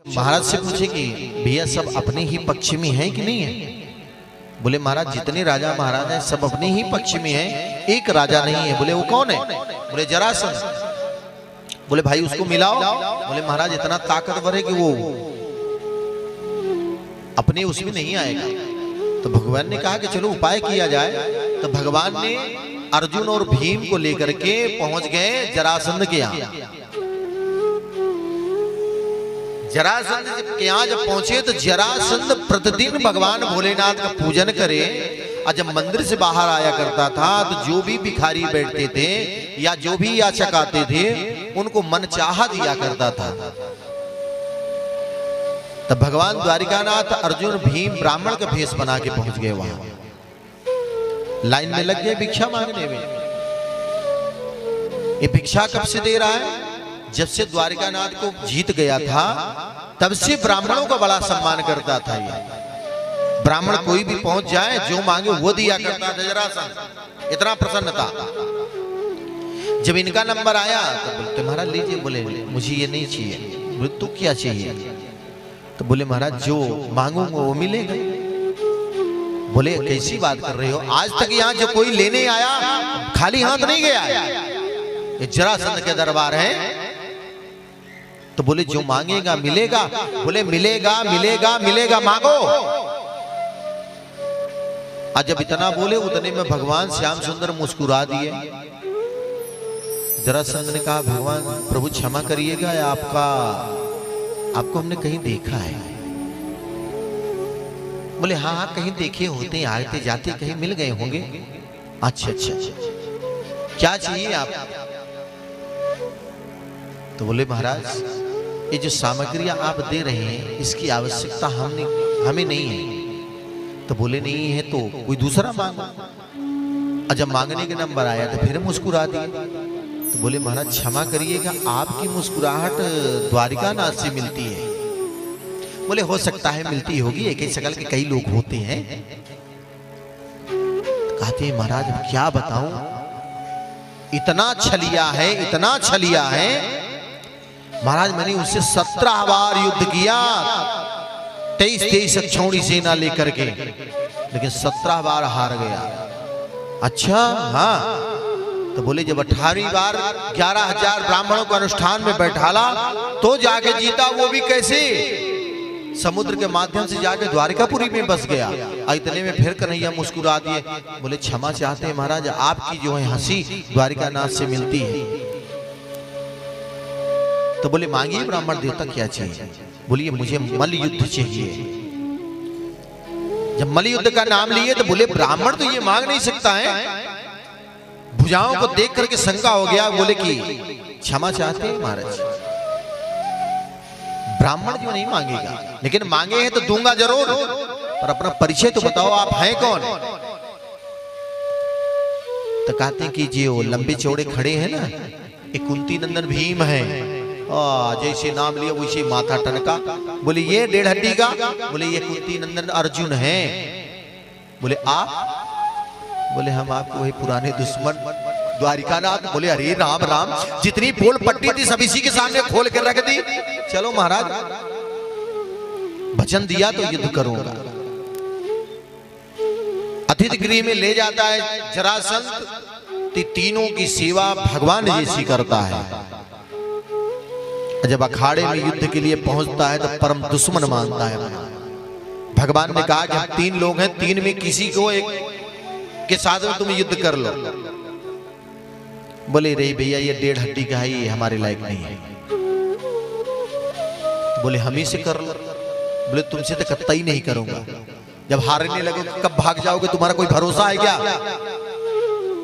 महाराज से पूछे कि भैया सब अपने ही पक्ष में हैं कि नहीं है? बोले महाराज जितने राजा महाराज हैं सब अपने ही पक्ष में हैं, एक राजा नहीं है। बोले वो कौन है? बोले जरासंध। बोले भाई उसको मिलाओ। बोले महाराज इतना ताकतवर है कि वो अपने उसमें नहीं आएगा। तो भगवान ने कहा कि चलो उपाय किया जाए। तो भगवान ने अर्जुन और भीम को लेकर के पहुंच गए जरासंध के यहाँ। जरासंध के यहाँ जब पहुंचे तो जरासंध प्रतिदिन भगवान भोलेनाथ का पूजन करे और जब मंदिर से बाहर आया करता था तो जो भी भिखारी बैठते थे या जो भी याचक आते थे उनको मनचाहा दिया करता था। तब भगवान द्वारिकानाथ अर्जुन भीम ब्राह्मण का भेष बना के पहुंच गए वहां, लाइन में लग गए भिक्षा मांगने में। ये भिक्षा कब से दे रहा है? जब से द्वारिकानाथ को जीत गया था तब से ब्राह्मणों का बड़ा सम्मान करता था। ये ब्राह्मण कोई भी पहुंच जाए जो मांगे वो दिया करता था जरासंध, इतना प्रसन्न था। जब इनका नंबर आया तो बोलते महाराज लीजिए। बोले मुझे ये नहीं चाहिए। बोले तू क्या चाहिए? तो बोले महाराज जो मांगूंगा वो मिलेगा। बोले कैसी बात कर रहे हो? आज तक यहाँ जो कोई लेने आया खाली हाथ नहीं गया। ये जरासंध के दरबार है। तो बोले जो मांगेगा मिलेगा। बोले मिलेगा मिलेगा मिलेगा, मांगो। आज जब इतना बोले उतने में भगवान श्याम सुंदर मुस्कुरा दिए। जरासंध ने कहा भगवान प्रभु क्षमा करिएगा, आपको हमने कहीं देखा है। बोले हाँ हाँ कहीं देखे होते, आते जाते कहीं मिल गए होंगे। अच्छा अच्छा क्या चाहिए आप? तो बोले महाराज ये जो सामग्रियां आप दे रहे हैं इसकी आवश्यकता हमें नहीं है। तो बोले नहीं है तो कोई दूसरा मांगो। और जब मांगने के नंबर आया तो फिर मुस्कुरा दिए। तो बोले महाराज क्षमा करिएगा, आपकी मुस्कुराहट द्वारिकानाथ से मिलती है। बोले हो सकता है मिलती होगी, एक ही शक्ल के कई लोग होते हैं। कहते हैं महाराज क्या बताऊं, इतना छलिया है, इतना छलिया है महाराज। मैंने उससे 17 बार युद्ध किया, 23 अक्षौणी सेना लेकर के, लेकिन 17 बार हार गया। अच्छा हाँ। तो बोले जब 18वीं बार 11,000 ब्राह्मणों को अनुष्ठान में बैठाला तो जाके जीता। वो भी कैसे? समुद्र के माध्यम से जाके द्वारिकापुरी में बस गया। इतने में फिर कन्हैया मुस्कुरा दिए। बोले क्षमा चाहते हैं महाराज, आपकी जो है हंसी द्वारिकानाथ से मिलती है। तो बोले मांगिए ब्राह्मण देवता क्या चाहिए? बोलिए मुझे मल्ल युद्ध चाहिए। जब मल्ल युद्ध का नाम लिए तो बोले ब्राह्मण तो ये मांग नहीं सकता है। भुजाओं को देख करके शंका हो गया। बोले कि क्षमा चाहते हैं महाराज, ब्राह्मण जो नहीं मांगेगा, लेकिन मांगे हैं तो दूंगा जरूर, पर अपना परिचय तो बताओ आप हैं कौन? तो कहते हैं कि जो लंबे चौड़े खड़े हैं ना, एक कुंती नंदन भीम है। जैसे नाम लिया वैसे माथा टनका। बोले ये 1.5 हड्डी का? बोले ये कुंती नंदन अर्जुन है। बोले आप? बोले हम आपको वही पुराने दुश्मन द्वारिकानाथ। बोले अरे राम राम, जितनी पोल पट्टी थी सब इसी के सामने खोल कर रख दी। चलो महाराज वचन दिया तो युद्ध करूंगा। अतिथि गृह में ले जाता है जरासंध। तीनों की सेवा भगवान जैसी करता है। जब अखाड़े में युद्ध के लिए पहुंचता है तो परम दुश्मन मानता है। भगवान ने कहा कि हम 3 लोग हैं, 3 में किसी को एक के साथ में तुम युद्ध कर लो। बोले रे भैया ये 1.5 हड्डी का है, ये हमारे लायक नहीं है। बोले हम ही से कर लो। बोले तुमसे तो कतई नहीं करूंगा। जब हारने लगे कब भाग जाओगे? तुम्हारा कोई भरोसा है क्या?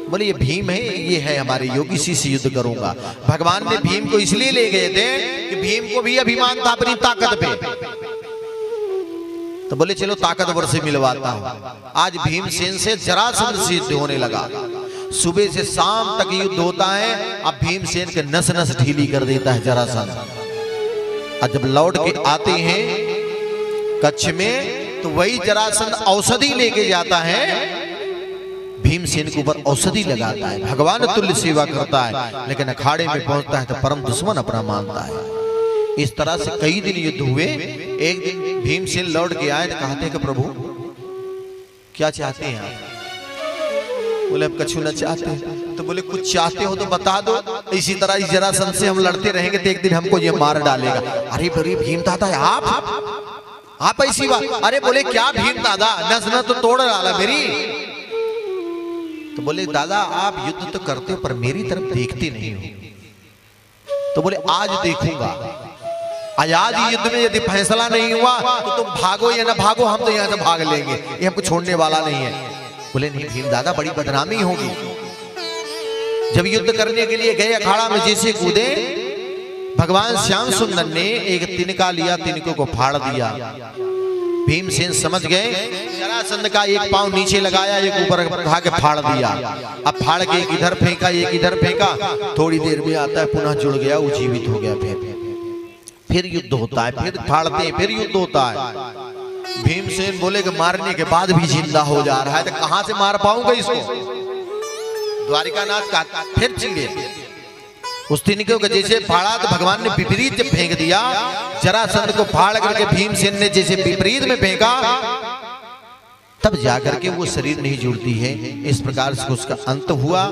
बोले ये भीम है, ये है हमारे योगी, इसी से युद्ध करूंगा। भगवान ने भीम को इसलिए ले गए थे कि भीम को भी अभिमान था अपनी ताकत पे। तो बोले चलो ताकतवर से मिलवाता हूं। आज भीमसेन से जरासंध से युद्ध होने लगा। सुबह से शाम तक युद्ध होता है। अब भीमसेन के नस नस ढीली कर देता है जरासंध। और जब लौट के आते हैं कच्छ में तो वही जरासंध औषधि लेके जाता है। भीमसेन के ऊपर औषधि लगाता है, भगवान तुल्य सेवा करता है, लेकिन अखाड़े में पहुंचता है तो परम दुश्मन अपना मानता है। इस तरह से कई दिन युद्ध हुए। एक दिन भीमसेन लौट के आए तो कहते हैं कि प्रभु क्या चाहते हैं आप? बोले अब कछु न चाहते। तो बोले कुछ चाहते हो तो बता दो, इसी तरह जरासंध से हम लड़ते रहेंगे तो एक दिन हमको ये मार डालेगा। अरे बड़ी भीम दादा आप ऐसी बात? अरे बोले क्या भीम दादा, नस न तो तोड़ डाला मेरी। तो बोले दादा आप युद्ध तो करते हो पर मेरी तरफ देखते नहीं हो। तो बोले आज देखूंगा, आज युद्ध में यदि फैसला नहीं हुआ तो तुम भागो या ना भागो, हम तो यहाँ से भाग लेंगे, ये हमको छोड़ने वाला नहीं है। बोले नहीं भीम दादा बड़ी बदनामी होगी। जब युद्ध करने के लिए गए अखाड़ा में जैसे कूदे, भगवान श्याम सुंदर ने एक तिनका लिया, तिनकों को फाड़ दिया। भीमसेन समझ गए, जरासंध का एक पांव नीचे लगाया, एक ऊपर उठा के फाड़ दिया। अब फाड़ के एक इधर फेंका, एक इधर फेंका, थोड़ी देर में आता है पुनः जुड़ गया, वो जीवित हो गया। फिर युद्ध होता है, फिर फाड़ते हैं, फिर युद्ध होता है। भीमसेन बोले कि मारने के बाद भी जिंदा हो जा रहा है, तो कहां से मार पाऊंगा इसको? द्वारिकानाथ का फिर चिल्ले उस तिनके को जैसे फाड़ा तो भगवान ने विपरीत जब फेंक दिया, जरासंध को फाड़ करके भीमसेन ने जैसे विपरीत में फेंका, तब जाकर के वो शरीर नहीं जुड़ती है। इस प्रकार से उसका अंत हुआ।